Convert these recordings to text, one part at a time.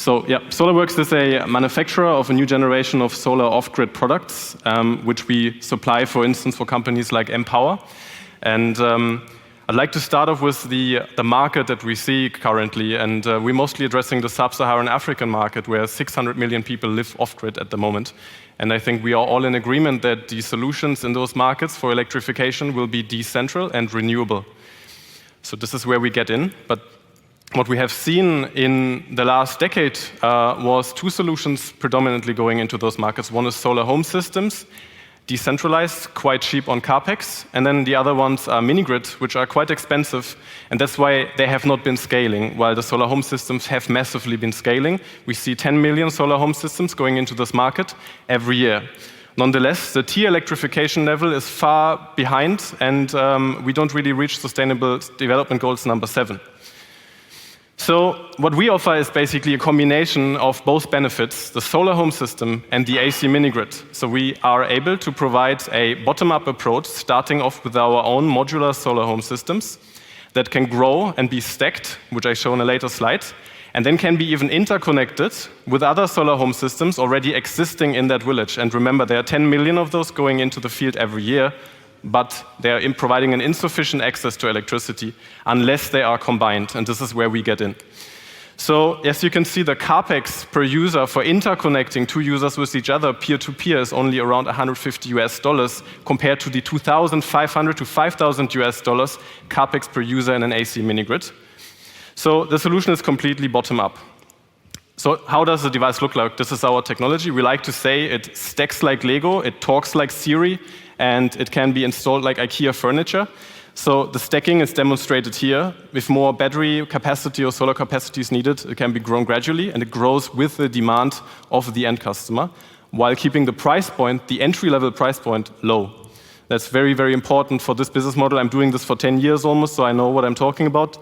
So yeah, Solarworx is a manufacturer of a new generation of solar off-grid products, which we supply, for instance, for companies like Empower. And I'd like to start off with the market that we see currently, and we're mostly addressing the sub-Saharan African market, where 600 million people live off-grid at the moment. And I think we are all in agreement that the solutions in those markets for electrification will be decentral and renewable. So this is where we get in. But what we have seen in the last decade was two solutions predominantly going into those markets. One is solar home systems, decentralized, quite cheap on CapEx, and then the other ones are mini-grid, which are quite expensive, and that's why they have not been scaling, while the solar home systems have massively been scaling. We see 10 million solar home systems going into this market every year. Nonetheless, the tier electrification level is far behind, and we don't really reach Sustainable Development Goals number 7. So what we offer is basically a combination of both benefits, the solar home system and the AC mini-grid. So we are able to provide a bottom-up approach, starting off with our own modular solar home systems that can grow and be stacked, which I show in a later slide, and then can be even interconnected with other solar home systems already existing in that village. And remember, there are 10 million of those going into the field every year, but they are providing an insufficient access to electricity unless they are combined, and this is where we get in. So, as you can see, the CapEx per user for interconnecting two users with each other peer-to-peer is only around $150 compared to the $2,500 to $5,000 CapEx per user in an AC mini-grid. So the solution is completely bottom-up. So how does the device look like? This is our technology. We like to say it stacks like Lego, it talks like Siri, and it can be installed like IKEA furniture. So the stacking is demonstrated here. If more battery capacity or solar capacity is needed, it can be grown gradually, and it grows with the demand of the end customer, while keeping the price point, the entry-level price point, low. That's very, very important for this business model. I'm doing this for 10 years almost, so I know what I'm talking about.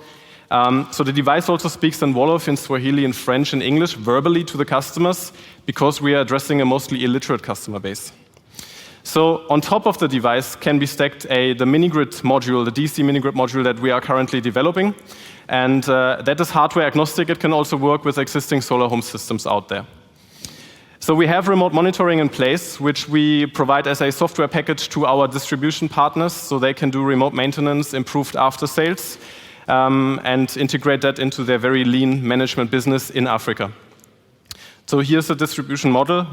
So the device also speaks in Wolof, in Swahili, in French, and English verbally to the customers, because we are addressing a mostly illiterate customer base. So on top of the device can be stacked the mini-grid module, the DC mini-grid module that we are currently developing. And that is hardware agnostic. It can also work with existing solar home systems out there. So we have remote monitoring in place, which we provide as a software package to our distribution partners, so they can do remote maintenance, improved after sales, and integrate that into their very lean management business in Africa. So here's the distribution model.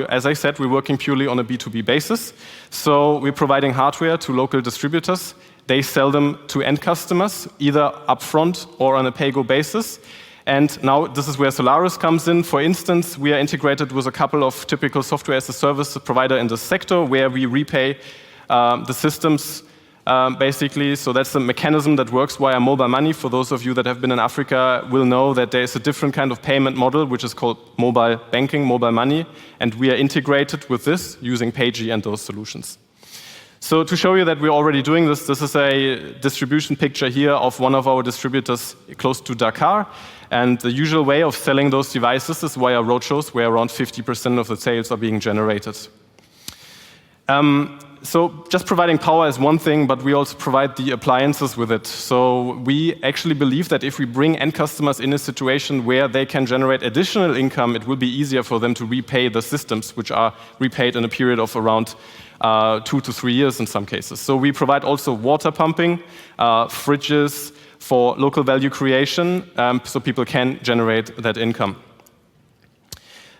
As I said, we're working purely on a B2B basis. So we're providing hardware to local distributors. They sell them to end customers, either upfront or on a pay-go basis. And now this is where Solarworx comes in. For instance, we are integrated with a couple of typical software as a service provider in the sector, where we repay the systems basically. So that's the mechanism that works via mobile money. For those of you that have been in Africa will know that there is a different kind of payment model, which is called mobile banking, mobile money, and we are integrated with this using PayG and those solutions. So to show you that we're already doing this, this is a distribution picture here of one of our distributors close to Dakar, and the usual way of selling those devices is via roadshows, where around 50% of the sales are being generated. So just providing power is one thing, but we also provide the appliances with it. So we actually believe that if we bring end customers in a situation where they can generate additional income, it will be easier for them to repay the systems, which are repaid in a period of around 2 to 3 years in some cases. So we provide also water pumping, fridges for local value creation, so people can generate that income.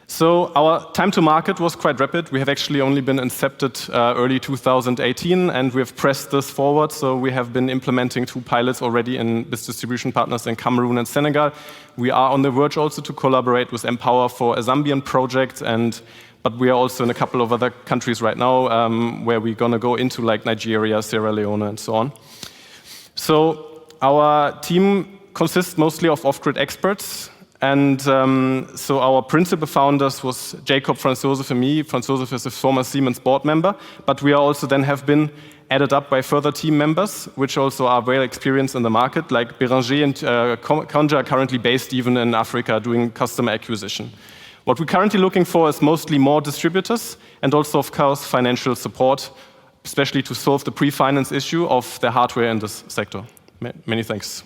So our time to market was quite rapid. We have actually only been incepted early 2018, and we have pressed this forward. So we have been implementing 2 pilots already with distribution partners in Cameroon and Senegal. We are on the verge also to collaborate with Empower for a Zambian project, but we are also in a couple of other countries right now where we're going to go into, like Nigeria, Sierra Leone, and so on. So our team consists mostly of off-grid experts. And so our principal founders was Jacob, Franz Josef, and me. Franz Josef is a former Siemens board member, but we are also then have been added up by further team members, which also are very experienced in the market, like Béranger and Konja are currently based even in Africa doing customer acquisition. What we're currently looking for is mostly more distributors and also, of course, financial support, especially to solve the pre-finance issue of the hardware in this sector. Many thanks.